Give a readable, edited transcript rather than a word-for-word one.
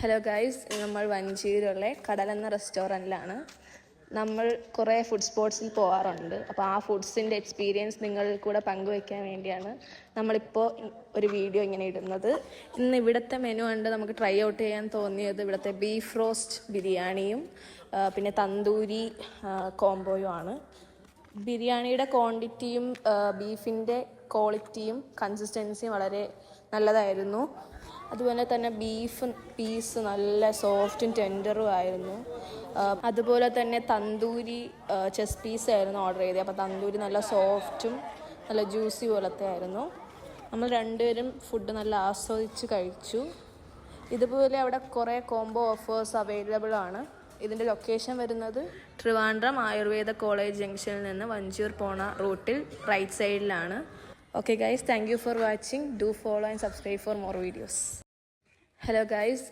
Hello guys, നമ്മൾ വഞ്ചിയിലുള്ള കടലെന്ന റെസ്റ്റോറൻറ്റിലാണ്. നമ്മൾ കുറേ ഫുഡ് സ്പോട്സിൽ പോകാറുണ്ട്. അപ്പോൾ ആ ഫുഡ്സിൻ്റെ എക്സ്പീരിയൻസ് നിങ്ങളിൽ കൂടെ പങ്കുവയ്ക്കാൻ വേണ്ടിയാണ് നമ്മളിപ്പോൾ ഒരു വീഡിയോ ഇങ്ങനെ ഇടുന്നത്. ഇന്ന് ഇവിടുത്തെ മെനു കണ്ട് നമുക്ക് ട്രൈ ഔട്ട് ചെയ്യാൻ തോന്നിയത് ഇവിടുത്തെ ബീഫ് റോസ്റ്റ് ബിരിയാണിയും പിന്നെ തന്തൂരി കോംബോയും ആണ്. ബിരിയാണിയുടെ ക്വാണ്ടിറ്റിയും ബീഫിൻ്റെ ക്വാളിറ്റിയും കൺസിസ്റ്റൻസിയും വളരെ നല്ലതായിരുന്നു. അതുപോലെ തന്നെ ബീഫ് പീസ് നല്ല സോഫ്റ്റും ടെൻഡറും ആയിരുന്നു. അതുപോലെ തന്നെ തന്തൂരി ചെസ്റ്റ് പീസായിരുന്നു ഓർഡർ ചെയ്തത്. അപ്പോൾ തന്തൂരി നല്ല സോഫ്റ്റും നല്ല ജ്യൂസി പോലത്തെ ആയിരുന്നു. നമ്മൾ രണ്ടുപേരും ഫുഡ് നല്ല ആസ്വദിച്ച് കഴിച്ചു. ഇതുപോലെ അവിടെ കുറേ കോംബോ ഓഫേഴ്സ് അവൈലബിൾ ആണ്. ഇതിൻ്റെ ലൊക്കേഷൻ വരുന്നത് ട്രിവാൻഡ്രം ആയുർവേദ കോളേജ് ജംഗ്ഷനിൽ നിന്ന് വഞ്ചിയൂർ പോണ റൂട്ടിൽ റൈറ്റ് സൈഡിലാണ്. Okay guys, thank you for watching. Do follow and subscribe for more videos. Hello guys,